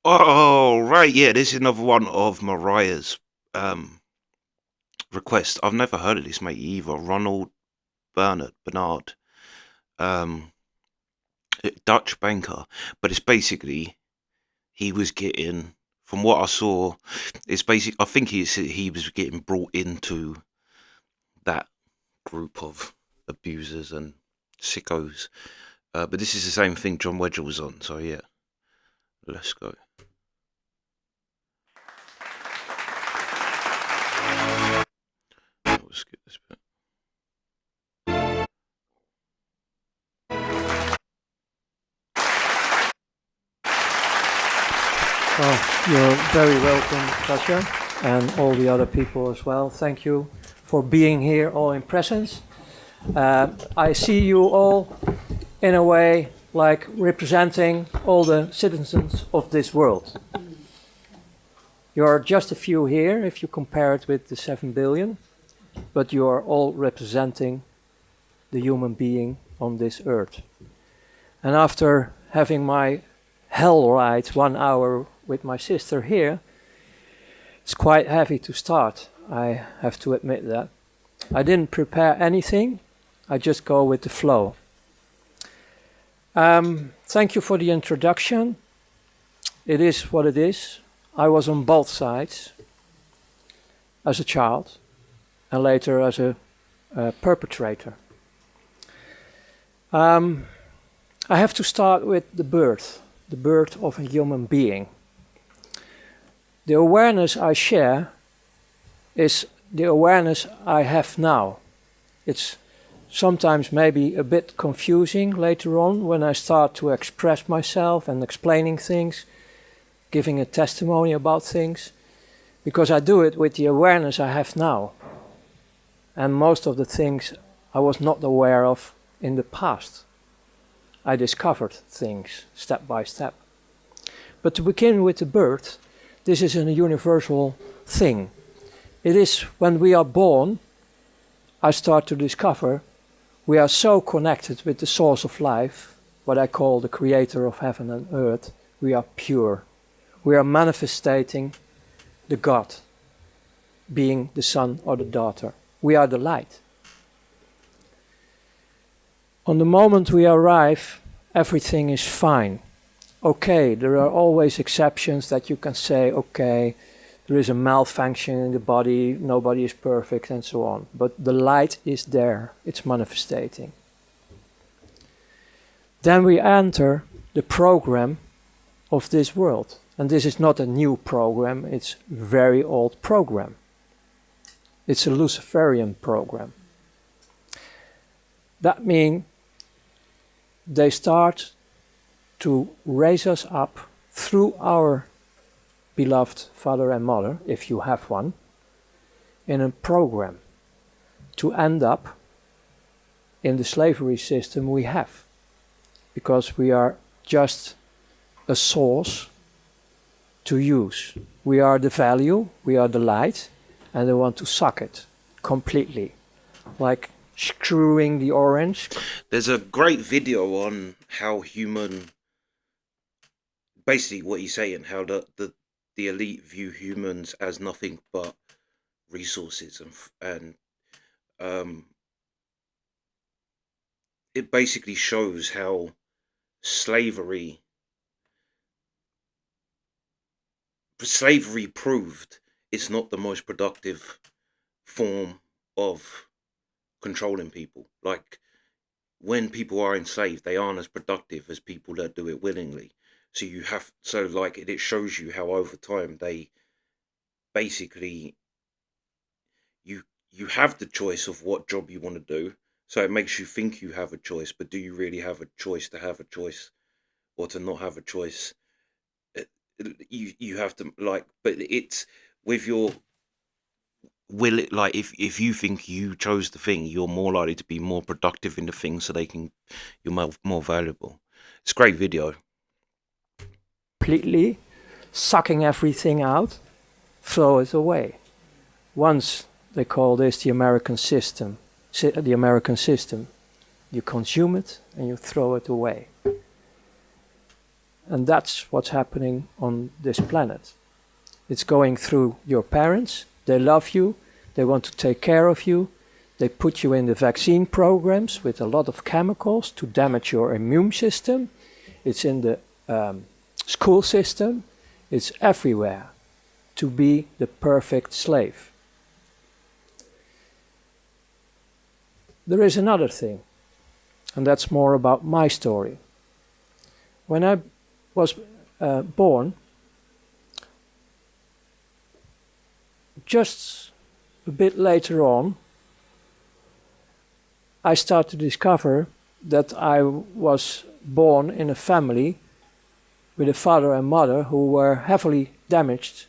Oh, right, yeah, this is another one of Mariah's um requests. I've never heard of this mate either. Ronald Bernard, um, Dutch banker, but it's basically he was getting, from what I saw, it's basic. I think he was getting brought into that group of abusers and sickos. But this is the same thing John Wedger was on. So yeah, let's go. We'll skip this bit. Well, you're very welcome, Kasia, and all the other people as well. Thank you for being here, all in presence. I see you all in a way like representing all the citizens of this world. You are just a few here if you compare it with the 7 billion, but you are all representing the human being on this earth. And after having my hell ride 1 hour with my sister here, it's quite heavy to start. I have to admit that. I didn't prepare anything. I just go with the flow. Thank you for the introduction. It is what it is. I was on both sides as a child and later as a perpetrator. I have to start with the birth of a human being. The awareness I share is the awareness I have now. It's sometimes maybe a bit confusing later on when I start to express myself and explaining things, giving a testimony about things, because I do it with the awareness I have now. And most of the things I was not aware of in the past. I discovered things step by step. But to begin with the birth, this is a universal thing. It is when we are born, I start to discover we are so connected with the source of life, what I call the creator of heaven and earth. We are pure. We are manifesting the God, being the son or the daughter. We are the light. On the moment we arrive, everything is fine. Okay, there are always exceptions that you can say, okay, there is a malfunction in the body, nobody is perfect, and so on. But the light is there, it's manifesting. Then we enter the program of this world. And this is not a new program, it's a very old program. It's a Luciferian program. That means they start to raise us up through our beloved father and mother, if you have one, in a program to end up in the slavery system we have. Because we are just a source to use. We are the value, we are the light, and they want to suck it completely. Like screwing the orange. There's a great video on how human, basically what he's saying, how the elite view humans as nothing but resources, and it basically shows how slavery proved it's not the most productive form of controlling people. Like, when people are enslaved, they aren't as productive as people that do it willingly. So it shows you how over time they basically, you have the choice of what job you want to do. So it makes you think you have a choice, but do you really have a choice to have a choice or to not have a choice? You have to, like, but it's with your will. It, like, if you think you chose the thing, you're more likely to be more productive in the thing, so you're more valuable. It's a great video. Completely sucking everything out, throw it away. Once they call this the American system. The American system. You consume it and you throw it away. And that's what's happening on this planet. It's going through your parents. They love you. They want to take care of you. They put you in the vaccine programs with a lot of chemicals to damage your immune system. It's in the school system. It's everywhere to be the perfect slave. There is another thing, and that's more about my story. When I was born, just a bit later on, I started to discover that I was born in a family with a father and mother who were heavily damaged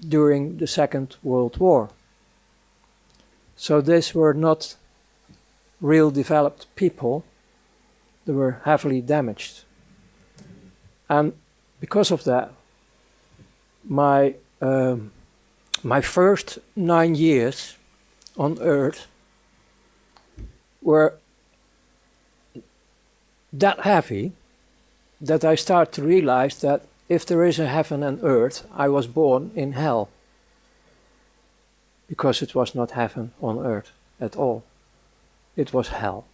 during the Second World War. So these were not real developed people, they were heavily damaged. And because of that, my first 9 years on Earth were that heavy that I start to realize that if there is a heaven and earth, I was born in hell. Because it was not heaven on earth at all. It was hell.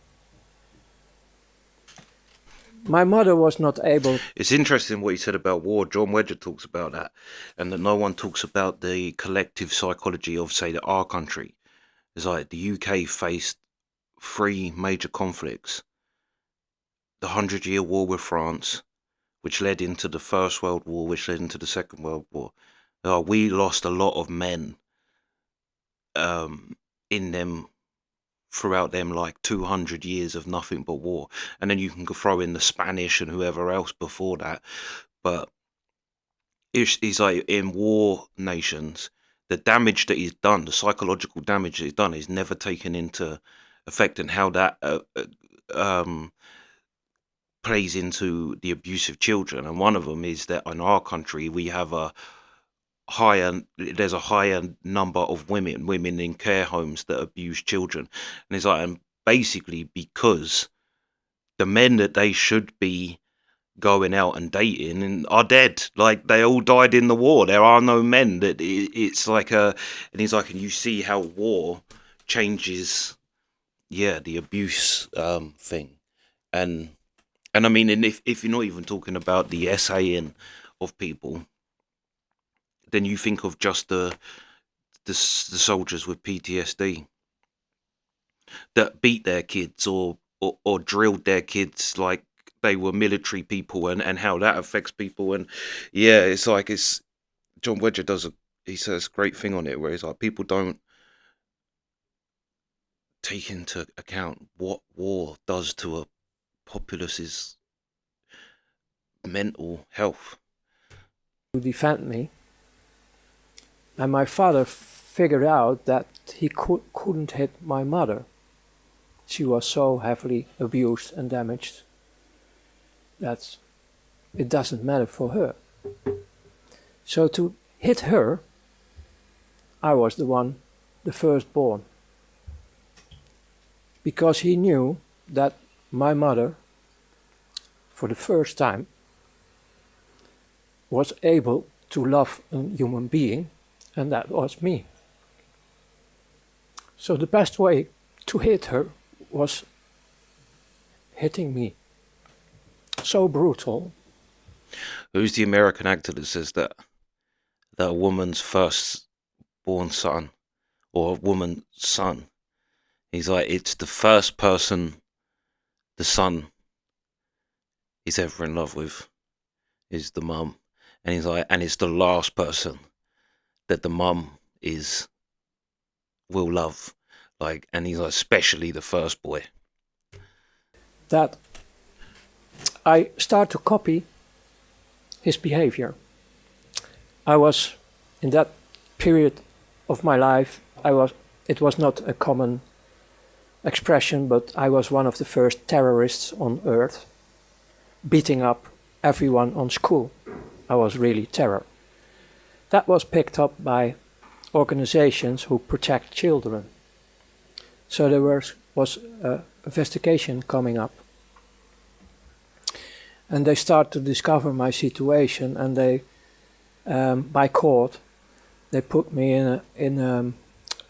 My mother was not able... It's interesting what you said about war. John Wedger talks about that, and that no one talks about the collective psychology of, say, our country. It's like the UK faced 3 major conflicts. The 100-Year War with France, which led into the First World War, which led into the Second World War. We lost a lot of men in them throughout them like 200 years of nothing but war. And then you can throw in the Spanish and whoever else before that. But it's like in war nations, the damage that he's done, the psychological damage that he's done is never taken into effect, and how that plays into the abuse of children. And one of them is that in our country we have there's a higher number of women in care homes that abuse children. And it's like, and basically because the men that they should be going out and dating and are dead, like they all died in the war. There are no men. That it's like and he's like, and you see how war changes the abuse thing. And I mean, and if you're not even talking about the essaying of people, then you think of just the soldiers with PTSD that beat their kids or drilled their kids like they were military people, and how that affects people. And it's like, it's John Wedger he says a great thing on it where he's like, people don't take into account what war does to a populace's mental health. To defend me. And my father figured out that he couldn't hit my mother. She was so heavily abused and damaged that it doesn't matter for her. So to hit her, I was the firstborn. Because he knew that my mother, for the first time, was able to love a human being, and that was me. So the best way to hit her was hitting me. So brutal. Who's the American actor that says that a woman's first-born son, or a woman's son, he's like, it's the first person the son he's ever in love with is the mum. And he's like, and it's the last person that the mum will love. Like, and he's like, especially the first boy. That I start to copy his behavior. I was, in that period of my life, it was not a common expression, but I was one of the first terrorists on earth, beating up everyone on school. I was really terror. That was picked up by organizations who protect children. So there was an investigation coming up. And they start to discover my situation, and they, by court, they put me in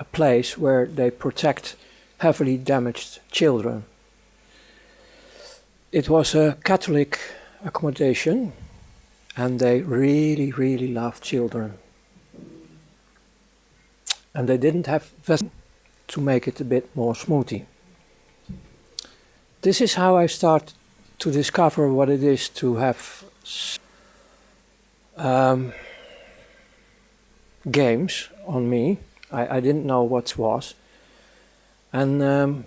a place where they protect heavily damaged children. It was a Catholic accommodation, and they really, really loved children. And they didn't have vessels to make it a bit more smoothie. This is how I start to discover what it is to have games on me. I didn't know what it was. And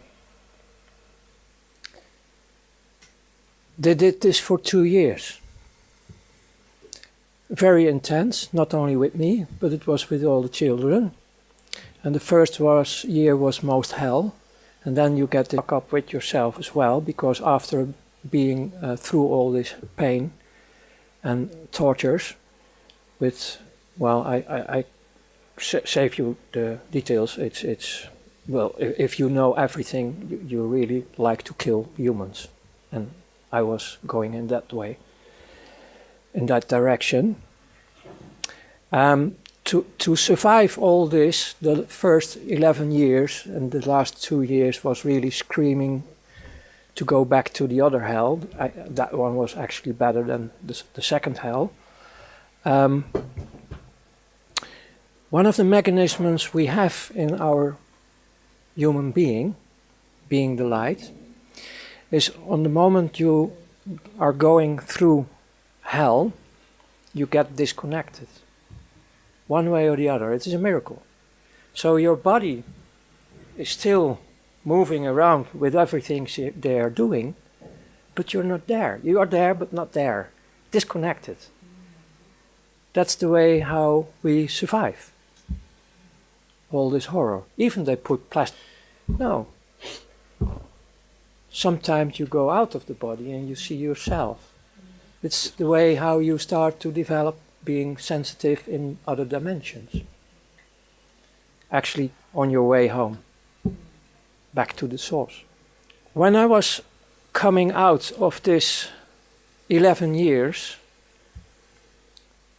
they did this for 2 years. Very intense, not only with me, but it was with all the children. And the first year was most hell. And then you get to fuck up with yourself as well, because after being through all this pain and tortures with, well, I save you the details. It's well, if you know everything, you really like to kill humans. And I was going in that way, in that direction. To survive all this, the first 11 years and the last 2 years was really screaming to go back to the other hell. That one was actually better than the second hell. One of the mechanisms we have in our human being the light, is on the moment you are going through hell, you get disconnected. One way or the other. It is a miracle. So your body is still moving around with everything they are doing, but you're not there. You are there, but not there. Disconnected. That's the way how we survive all this horror. Even they put plastic. No. Sometimes you go out of the body and you see yourself. It's the way how you start to develop being sensitive in other dimensions. Actually, on your way home, back to the source. When I was coming out of this 11 years,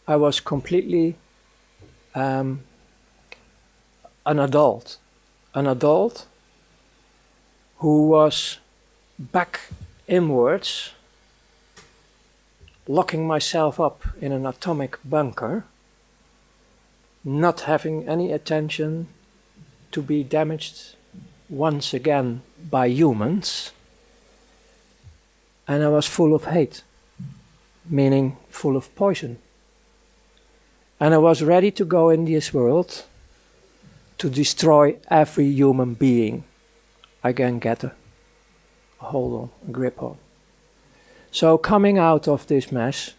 I was completely an adult. An adult who was back inwards, locking myself up in an atomic bunker, not having any attention to be damaged once again by humans. And I was full of hate, meaning full of poison. And I was ready to go in this world to destroy every human being I can get a hold on, a grip on. So coming out of this mess,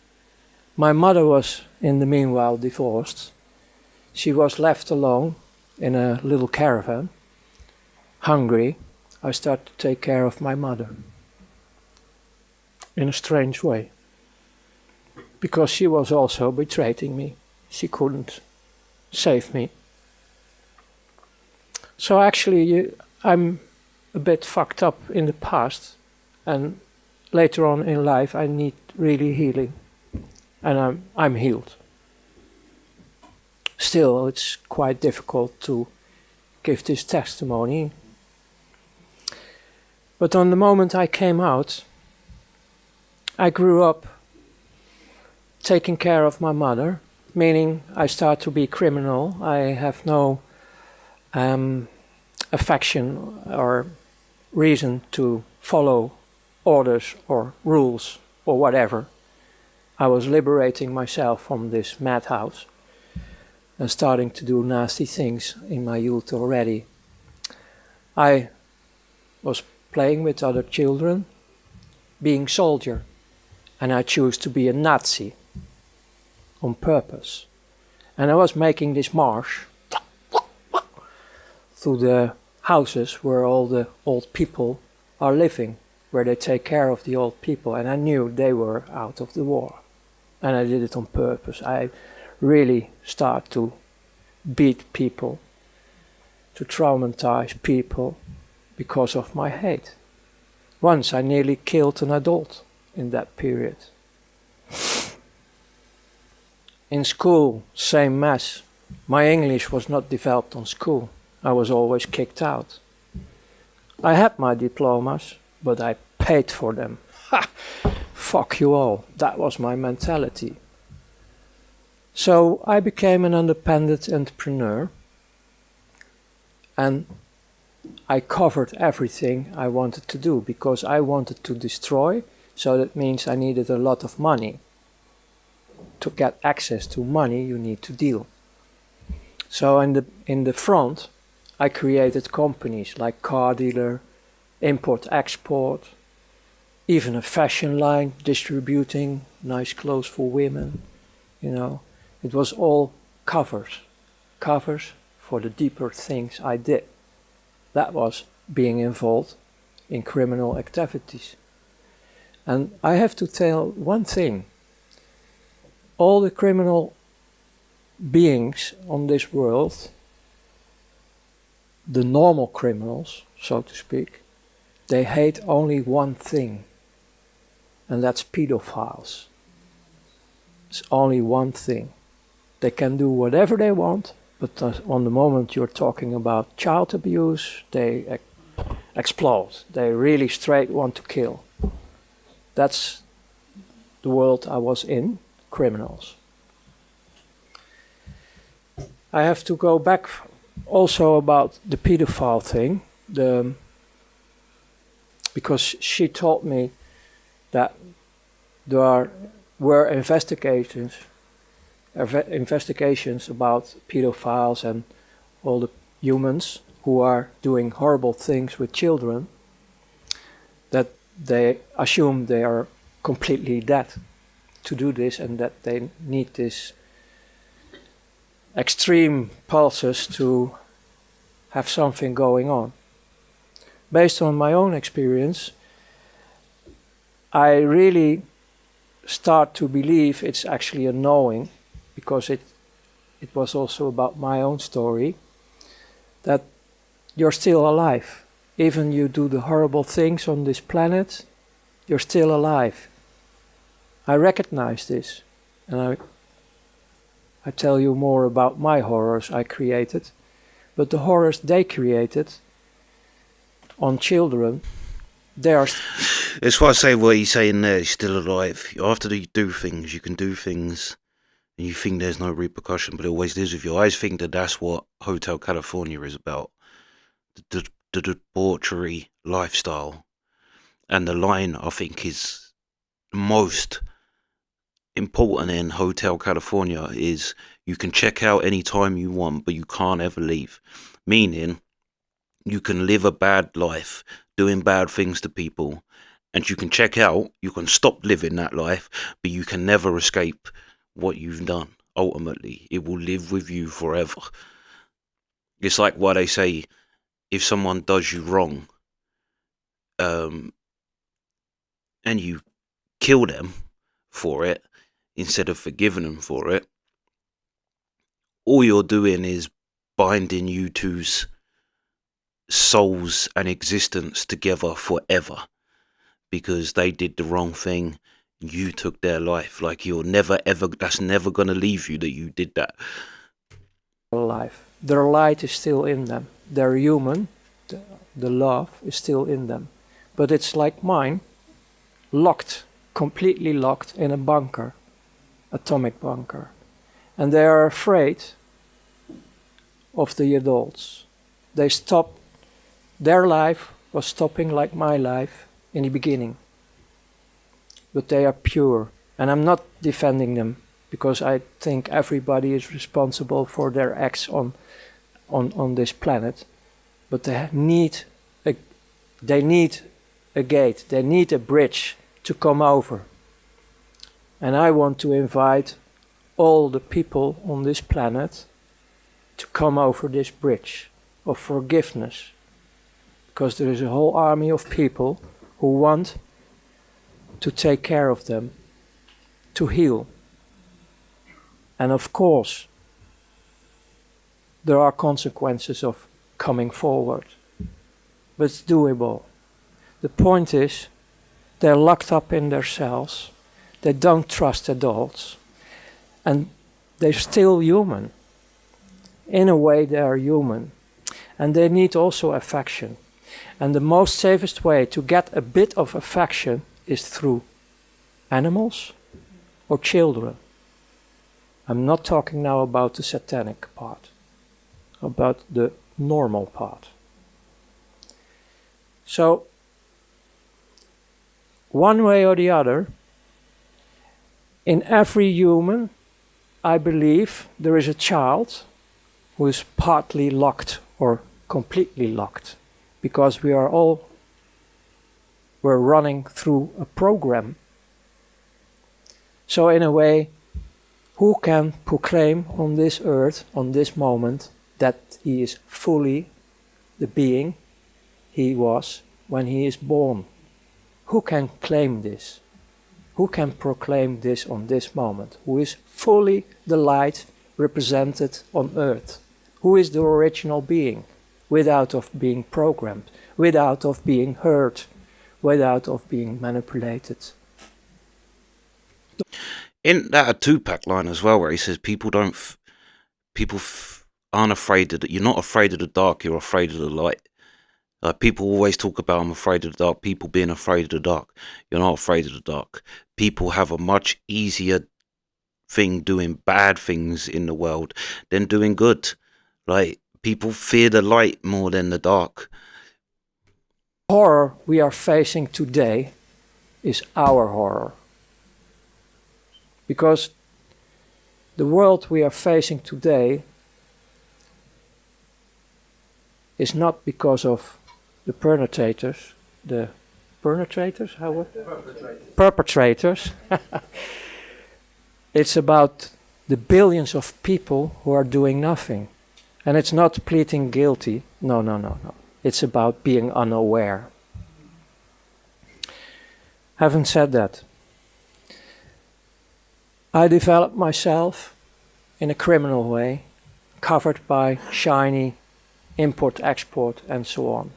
my mother was in the meanwhile divorced. She was left alone in a little caravan, hungry. I started to take care of my mother in a strange way, because she was also betraying me. She couldn't save me. So actually I'm a bit fucked up in the past, and later on in life I need really healing, and I'm healed. Still, it's quite difficult to give this testimony. But on the moment I came out, I grew up taking care of my mother, meaning I start to be criminal. I have no affection or reason to follow orders or rules or whatever. I was liberating myself from this madhouse and starting to do nasty things in my youth already. I was playing with other children, being soldier, and I chose to be a Nazi on purpose. And I was making this march through the houses where all the old people are living, where they take care of the old people, and I knew they were out of the war. And I did it on purpose. I really start to beat people, to traumatize people because of my hate. Once I nearly killed an adult in that period. In school, same mess. My English was not developed on school. I was always kicked out. I had my diplomas, but I paid for them. Ha! Fuck you all. That was my mentality. So I became an independent entrepreneur, and I covered everything I wanted to do because I wanted to destroy, so that means I needed a lot of money. To get access to money, you need to deal. So in the front, I created companies like car dealer, import-export, even a fashion line distributing nice clothes for women. You know, it was all covers for the deeper things I did. That was being involved in criminal activities. And I have to tell one thing. All the criminal beings on this world, the normal criminals, so to speak, they hate only one thing, and that's pedophiles. It's only one thing. They can do whatever they want, but on the moment you're talking about child abuse, they explode. They really straight want to kill. That's the world I was in, criminals. I have to go back also about the pedophile thing, because she told me that there were investigations about pedophiles and all the humans who are doing horrible things with children, that they assume they are completely dead to do this, and that they need this extreme pulses to have something going on. Based on my own experience, I really start to believe it's actually a knowing, because it was also about my own story, that you're still alive. Even you do the horrible things on this planet, you're still alive. I recognize this, and I tell you more about my horrors I created, but the horrors they created on children, they are... It's why I say what he's saying there, he's still alive. After you do things, you can do things, and you think there's no repercussion, but it always is with you. I think that that's what Hotel California is about. The debauchery lifestyle. And the line, I think, is most important in Hotel California is you can check out anytime you want, but you can't ever leave. Meaning, you can live a bad life, doing bad things to people, and you can check out, you can stop living that life, but you can never escape what you've done. Ultimately, it will live with you forever. It's like why they say, if someone does you wrong, and you kill them for it, instead of forgiving them for it, all you're doing is binding you two's souls and existence together forever, because they did the wrong thing, you took their life. Like, you're never ever, that's never going to leave you that you did that. alive. Their light is still in them. They're human. The love is still in them. But it's like mine, locked, completely locked in a bunker, atomic bunker. And they are afraid of the adults. They stop, their life was stopping like my life in the beginning. But they are pure. And I'm not defending them, because I think everybody is responsible for their acts on this planet. But they need a gate, they need a bridge to come over. And I want to invite all the people on this planet to come over this bridge of forgiveness. Because there is a whole army of people who want to take care of them, to heal. And of course, there are consequences of coming forward, but it's doable. The point is They're locked up in their cells. They don't trust adults. And they're still human. In a way, they are human. And they need also affection. And the most safest way to get a bit of affection is through animals or children. I'm not talking now about the satanic part, about the normal part. So, one way or the other, in every human, I believe there is a child who is partly locked or completely locked, because we're running through a program. So in a way, who can proclaim on this earth, on this moment, that he is fully the being he was when he is born? Who can claim this? Who can proclaim this on this moment? Who is fully the light represented on earth? Who is the original being, without of being programmed, without of being hurt, without of being manipulated? In that a Tupac line as well, where he says aren't afraid of you're not afraid of the dark, you're afraid of the light. Like, people always talk about, I'm afraid of the dark, people being afraid of the dark. You're not afraid of the dark. People have a much easier thing doing bad things in the world than doing good. Like, people fear the light more than the dark. Horror we are facing today is our horror. Because the world we are facing today is not because of the perpetrators. It's about the billions of people who are doing nothing. And it's not pleading guilty. No. It's about being unaware. Having said that, I developed myself in a criminal way, covered by shiny import, export, and so on.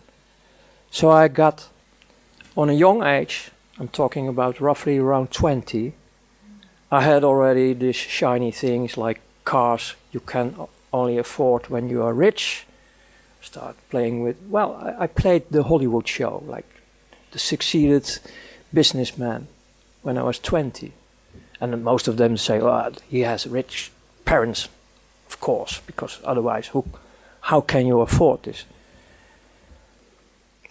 So I got, on a young age, I'm talking about roughly around 20, I had already these shiny things like cars you can only afford when you are rich. Start playing with, I played the Hollywood show, like the succeeded businessman when I was 20. And most of them say, he has rich parents, of course, because otherwise how can you afford this?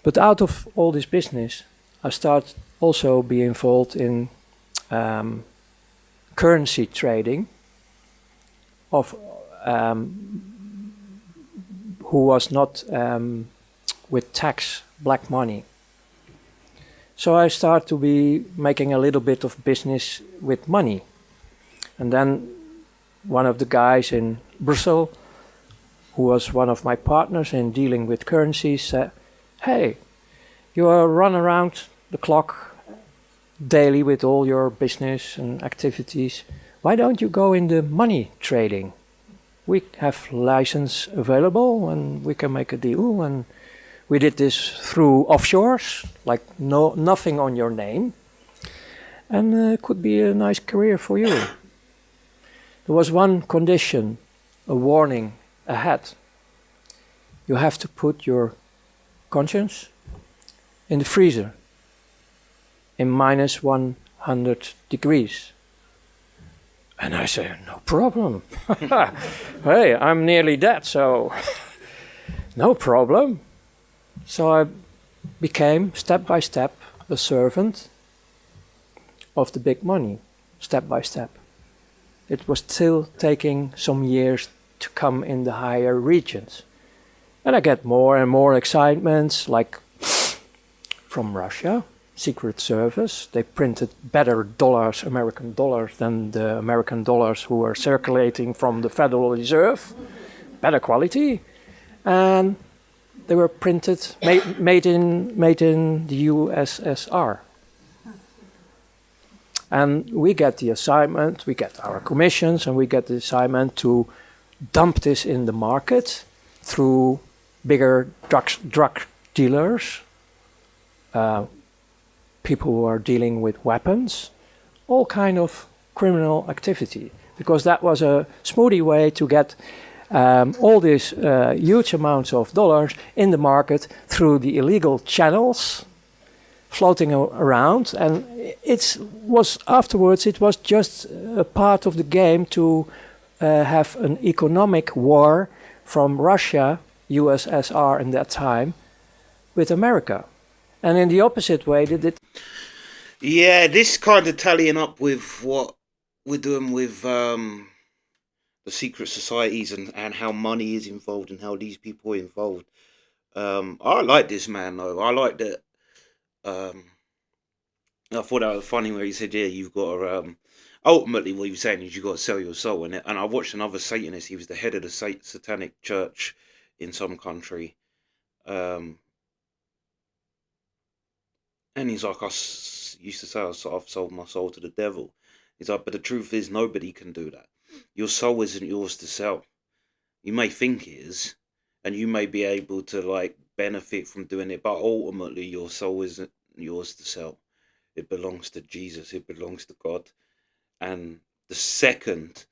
But out of all this business, I started also be involved in currency trading of who was not with tax, black money. So I started to be making a little bit of business with money. And then one of the guys in Brussels, who was one of my partners in dealing with currencies, said, hey, you run around the clock daily with all your business and activities. Why don't you go into money trading? We have license available and we can make a deal. And we did this through offshores, like nothing on your name. And it could be a nice career for you. There was one condition, a warning ahead. You have to put your conscience in the freezer in minus 100 degrees. And I say, no problem. Hey, I'm nearly dead, so no problem. So I became, step by step, a servant of the big money, step by step. It was still taking some years to come in the higher regions. And I get more and more excitements, like from Russia, Secret Service. They printed better dollars, American dollars, than the American dollars who were circulating from the Federal Reserve. Better quality. And they were printed, made in the USSR. And we get the assignment, we get our commissions, and we get the assignment to dump this in the market through bigger drug dealers, people who are dealing with weapons, all kind of criminal activity, because that was a smoothie way to get all these huge amounts of dollars in the market through the illegal channels floating around. And it was afterwards, it was just a part of the game to have an economic war from Russia, USSR in that time, with America. And in the opposite way, did it. Yeah, this kind of tallying up with what we're doing with the secret societies and how money is involved and how these people are involved. I like this man though. I like that. Um, I thought that was funny where he said, "Yeah, you've got to." Ultimately, what he was saying is you got to sell your soul. And I watched another Satanist. He was the head of the Satanic Church in some country, um, and he's like, used to say, I've sold my soul to the devil. He's like, but the truth is, nobody can do that. Your soul isn't yours to sell. You may think it is, and you may be able to like benefit from doing it, but ultimately, your soul isn't yours to sell. It belongs to Jesus. It belongs to God. And the second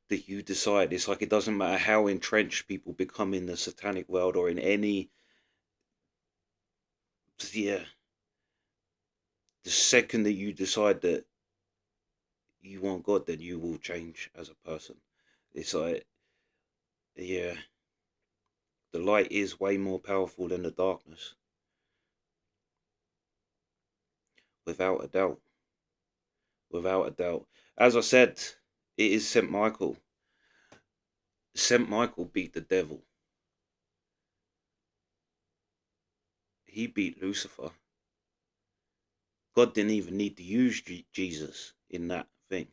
that you decide, it's like it doesn't matter how entrenched people become in the satanic world or in any, yeah, the second that you decide that you want God, then you will change as a person. It's like, yeah, the light is way more powerful than the darkness, without a doubt. Without a doubt. As I said, it is Saint Michael. Saint Michael beat the devil. He beat Lucifer. God didn't even need to use Jesus in that thing.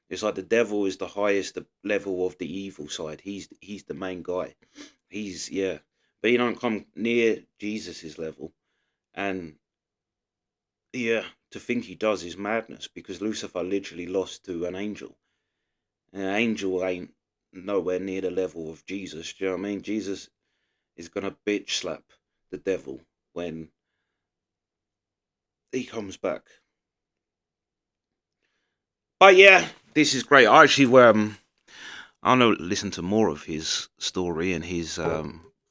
It's like the devil is the highest level of the evil side. He's the main guy. He's yeah, but he don't come near Jesus's level. And yeah, to think he does is madness because Lucifer literally lost to an angel. And an angel ain't nowhere near the level of Jesus. Do you know what I mean? Jesus is gonna bitch slap the devil when he comes back. But yeah, this is great. I actually I want to listen to more of his story and his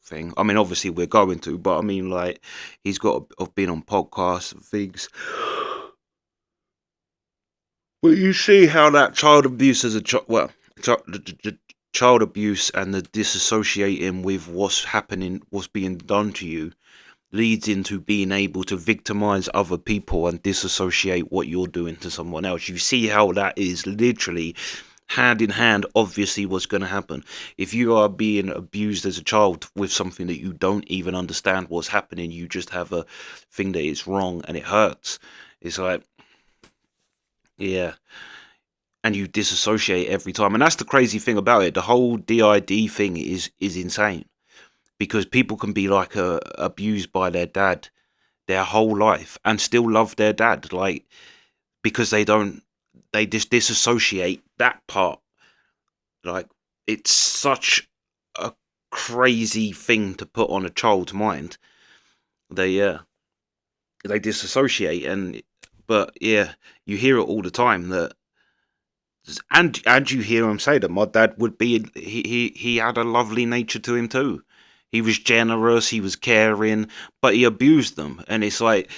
thing. I mean, obviously we're going to, but I mean, like he's got I've been on podcasts and things. But you see how that child abuse as a child, well, the child abuse and the disassociating with what's happening, what's being done to you, leads into being able to victimize other people and disassociate what you're doing to someone else. You see how that is literally hand in hand, obviously, what's going to happen. If you are being abused as a child with something that you don't even understand what's happening, you just have a thing that it's wrong and it hurts. It's like, yeah, and you disassociate every time. And that's the crazy thing about it. The whole DID thing is insane because people can be like abused by their dad their whole life and still love their dad, like because they just disassociate that part. Like it's such a crazy thing to put on a child's mind. They disassociate and but yeah, you hear it all the time that and you hear him say that my dad would be he had a lovely nature to him too. He was generous, he was caring, but he abused them, and it's like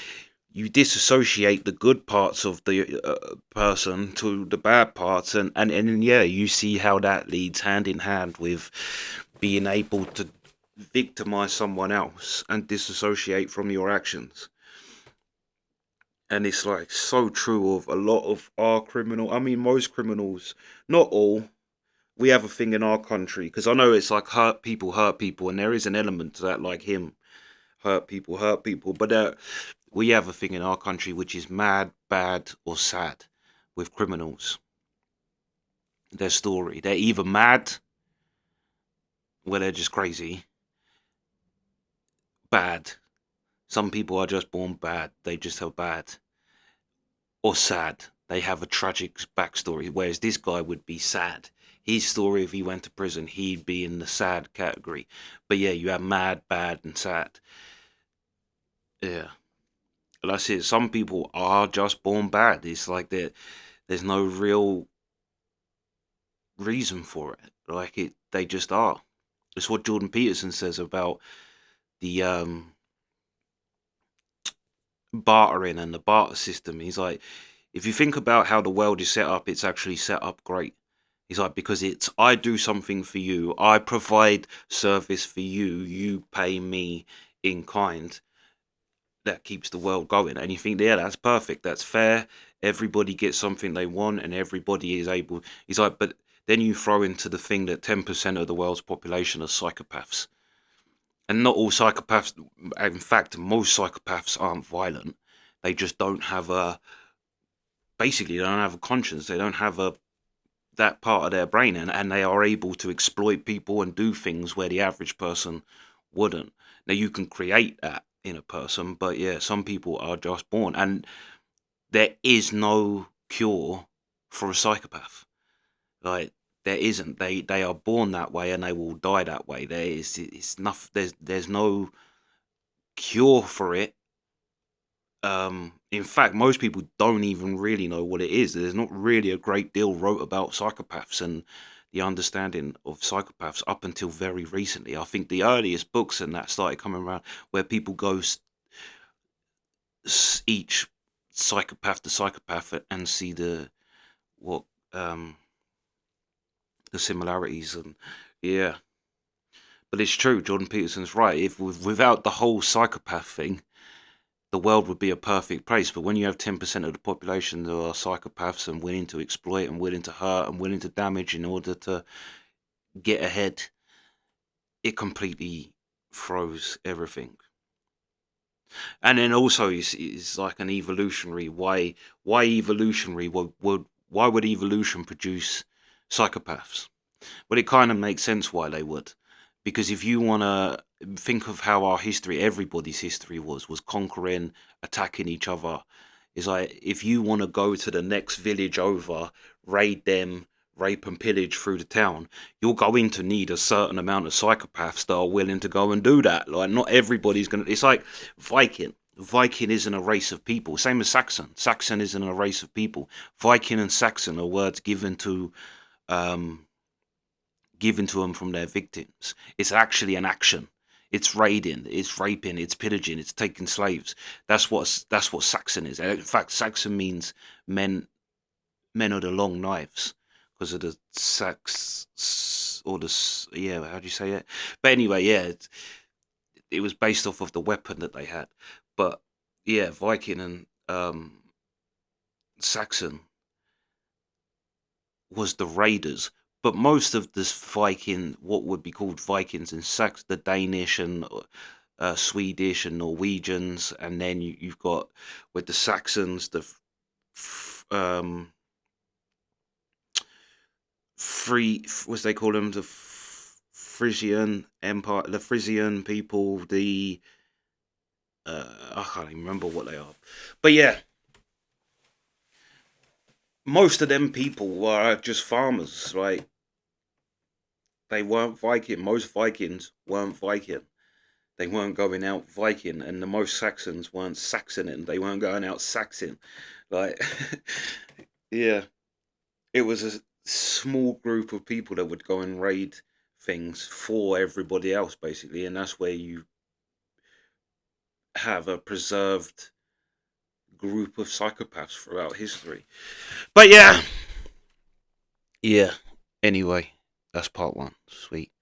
you disassociate the good parts of the person to the bad parts, and yeah, you see how that leads hand in hand with being able to victimize someone else and disassociate from your actions. And it's like so true of a lot of our criminal. I mean, most criminals, not all. We have a thing in our country because I know it's like hurt people, and there is an element to that, like him, hurt people. But we have a thing in our country which is mad, bad, or sad with criminals. Their story, they're either mad, where they're just crazy, bad. Some people are just born bad; they just are bad, or sad. They have a tragic backstory, whereas this guy would be sad. His story, if he went to prison, he'd be in the sad category. But yeah, you have mad, bad, and sad. Yeah. That's it. Some people are just born bad. It's like there's no real reason for it. Like they just are. It's what Jordan Peterson says about the bartering and the barter system. He's like, if you think about how the world is set up, it's actually set up great. He's like, because it's I do something for you, I provide service for you, you pay me in kind. That keeps the world going. And you think, yeah, that's perfect, that's fair. Everybody gets something they want, and everybody is able. He's like, but then you throw into the thing that 10% of the world's population are psychopaths, and not all psychopaths. In fact, most psychopaths aren't violent. They just don't have a basically they don't have a conscience. They don't have a that part of their brain, and they are able to exploit people and do things where the average person wouldn't. Now you can create that in a person, but yeah, some people are just born, and there is no cure for a psychopath. Like there isn't. They are born that way and they will die that way. There is it's nothing. There's no cure for it. In fact, most people don't even really know what it is. There's not really a great deal wrote about psychopaths and the understanding of psychopaths up until very recently. I think the earliest books and that started coming around where people go each psychopath to psychopath and see what um the similarities. And yeah, but it's true. Jordan Peterson's right. If without the whole psychopath thing, the world would be a perfect place. But when you have 10% of the population that are psychopaths and willing to exploit and willing to hurt and willing to damage in order to get ahead, it completely throws everything. And then also it's like an evolutionary. Why evolutionary? Why would evolution produce psychopaths? Well, it kind of makes sense why they would, because if you want to think of how our history, everybody's history was conquering, attacking each other. Is like if you want to go to the next village over, raid them, rape and pillage through the town, you're going to need a certain amount of psychopaths that are willing to go and do that. Like not everybody's gonna. It's like Viking. Viking isn't a race of people. Same as Saxon. Saxon isn't a race of people. Viking and Saxon are words um, given to them from their victims. It's actually an action. It's raiding, it's raping, it's pillaging, it's taking slaves. That's what Saxon is. In fact, Saxon means men of the long knives because of the sax or the yeah. How do you say it? But anyway, yeah, it was based off of the weapon that they had. But yeah, Viking and Saxon was the raiders. But most of this Viking, what would be called Vikings in Sax, the Danish and Swedish and Norwegians, and then you've got with the Saxons, the free, what's they call them, the Frisian Empire, the Frisian people, the I can't even remember what they are, but yeah, most of them people were just farmers, right? They weren't Viking. Most Vikings weren't Viking. They weren't going out Viking, and the most Saxons weren't Saxoning. They weren't going out Saxon. Like, yeah, it was a small group of people that would go and raid things for everybody else, basically, and that's where you have a preserved group of psychopaths throughout history. But yeah, yeah. Anyway, that's part one. Sweet.